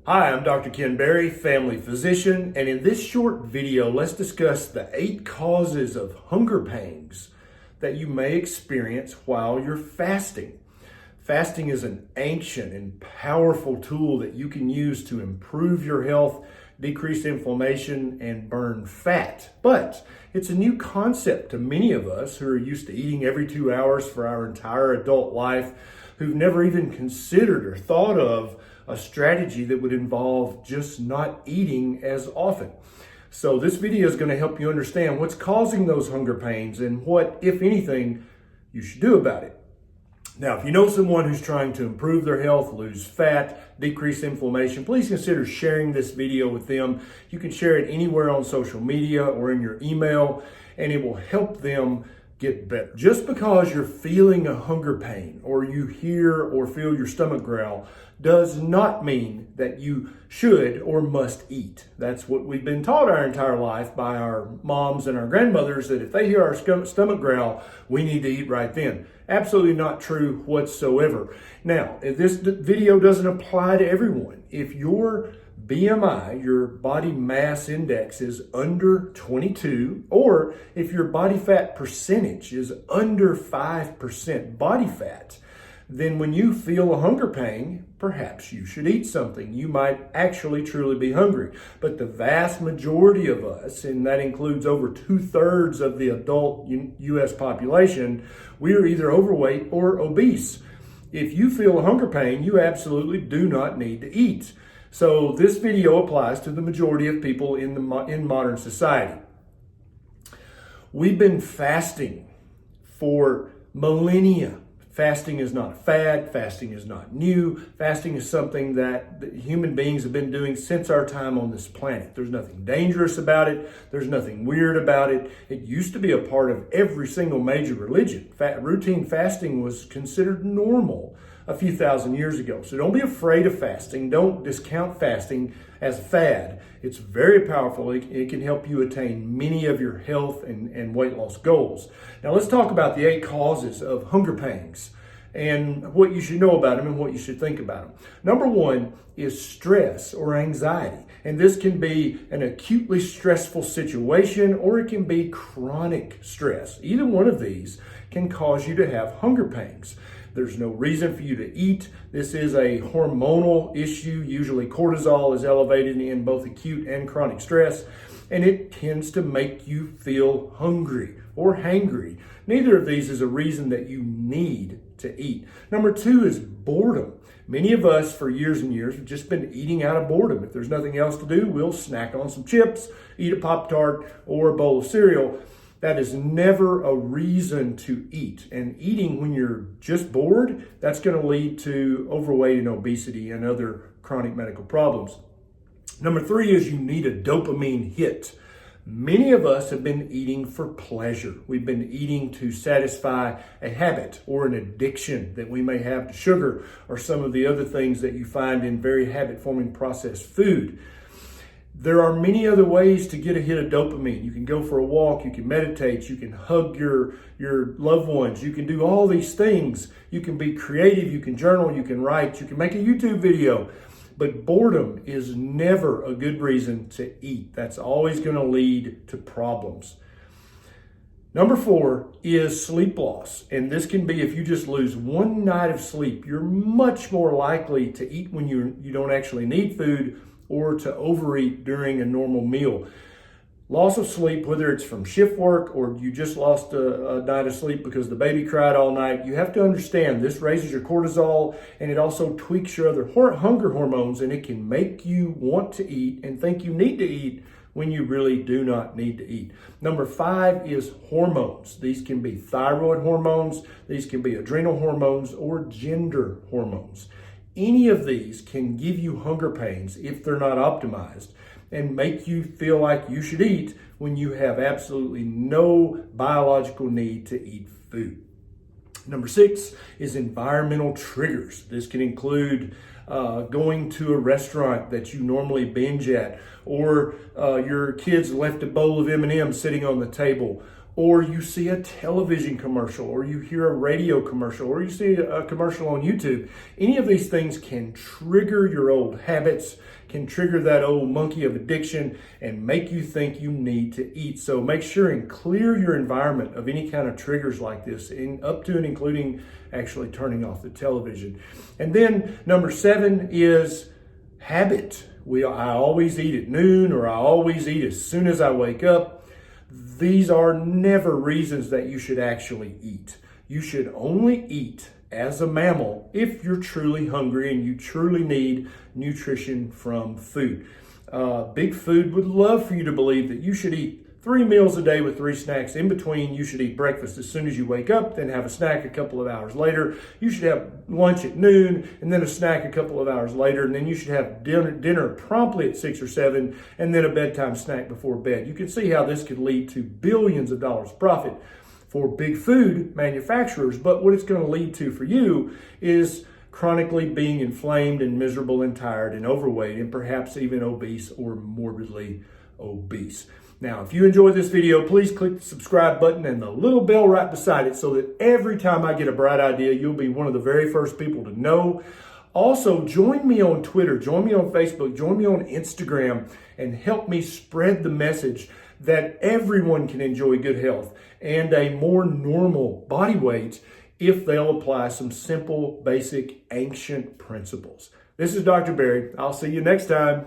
Hi, I'm Dr. Ken Berry, family physician, and in this short video, let's discuss the 8 causes of hunger pangs that you may experience while you're fasting. Fasting is an ancient and powerful tool that you can use to improve your health, decrease inflammation, and burn fat. But it's a new concept to many of us who are used to eating every 2 hours for our entire adult life, who've never even considered or thought of a strategy that would involve just not eating as often. So this video is going to help you understand what's causing those hunger pains and what, if anything, you should do about it. Now, if you know someone who's trying to improve their health, lose fat, decrease inflammation, please consider sharing this video with them. You can share it anywhere on social media or in your email, and it will help them get better. Just because you're feeling a hunger pain or you hear or feel your stomach growl does not mean that you should or must eat. That's what we've been taught our entire life by our moms and our grandmothers, that if they hear our stomach growl, we need to eat right then. Absolutely not true whatsoever. Now, if this video doesn't apply to everyone, if your BMI, your body mass index, is under 22, or if your body fat percentage is under 5% body fat, then when you feel a hunger pain, perhaps you should eat something. You might actually truly be hungry. But the vast majority of us, and that includes over 2/3 of the adult U.S. population, we are either overweight or obese. If you feel a hunger pain, you absolutely do not need to eat. So this video applies to the majority of people in modern society. We've been fasting for millennia. Fasting is not a fad. Fasting is not new. Fasting is something that human beings have been doing since our time on this planet. There's nothing dangerous about it. There's nothing weird about it. It used to be a part of every single major religion. Routine fasting was considered normal a few thousand years ago. So don't be afraid of fasting. Don't discount fasting as a fad. It's very powerful. It can help you attain many of your health and weight loss goals. Now let's talk about the 8 causes of hunger pangs and what you should know about them and what you should think about them. Number 1 is stress or anxiety. And this can be an acutely stressful situation, or it can be chronic stress. Either one of these can cause you to have hunger pangs. There's no reason for you to eat. This is a hormonal issue. Usually cortisol is elevated in both acute and chronic stress, and it tends to make you feel hungry or hangry. Neither of these is a reason that you need to eat. Number 2 is boredom. Many of us for years and years have just been eating out of boredom. If there's nothing else to do, we'll snack on some chips, eat a Pop-Tart or a bowl of cereal. That is never a reason to eat. And eating when you're just bored, that's going to lead to overweight and obesity and other chronic medical problems. Number 3 is you need a dopamine hit. Many of us have been eating for pleasure. We've been eating to satisfy a habit or an addiction that we may have to sugar or some of the other things that you find in very habit-forming processed food. There are many other ways to get a hit of dopamine. You can go for a walk, you can meditate, you can hug your loved ones, you can do all these things. You can be creative, you can journal, you can write, you can make a YouTube video. But boredom is never a good reason to eat. That's always going to lead to problems. Number 4 is sleep loss. And this can be if you just lose one night of sleep, you're much more likely to eat when you don't actually need food, or to overeat during a normal meal. Loss of sleep, whether it's from shift work or you just lost a night of sleep because the baby cried all night, you have to understand this raises your cortisol, and it also tweaks your other hunger hormones, and it can make you want to eat and think you need to eat when you really do not need to eat. Number 5 is hormones. These can be thyroid hormones, these can be adrenal hormones, or gender hormones. Any of these can give you hunger pains if they're not optimized and make you feel like you should eat when you have absolutely no biological need to eat food. Number 6 is environmental triggers. This can include going to a restaurant that you normally binge at, or your kids left a bowl of M&Ms sitting on the table, or you see a television commercial, or you hear a radio commercial, or you see a commercial on YouTube. Any of these things can trigger your old habits, can trigger that old monkey of addiction, and make you think you need to eat. So make sure and clear your environment of any kind of triggers like this, up to and including actually turning off the television. And then number 7 is habit. I always eat at noon, or I always eat as soon as I wake up. These are never reasons that you should actually eat. You should only eat as a mammal if you're truly hungry and you truly need nutrition from food. Big Food would love for you to believe that you should eat 3 meals a day with 3 snacks in between. You should eat breakfast as soon as you wake up, then have a snack a couple of hours later. You should have lunch at noon, and then a snack a couple of hours later, and then you should have dinner promptly at 6 or 7, and then a bedtime snack before bed. You can see how this could lead to billions of dollars profit for big food manufacturers, but what it's going to lead to for you is chronically being inflamed and miserable and tired and overweight, and perhaps even obese or morbidly obese. Now, if you enjoyed this video, please click the subscribe button and the little bell right beside it so that every time I get a bright idea, you'll be one of the very first people to know. Also, join me on Twitter, join me on Facebook, join me on Instagram, and help me spread the message that everyone can enjoy good health and a more normal body weight if they'll apply some simple, basic, ancient principles. This is Dr. Barry. I'll see you next time.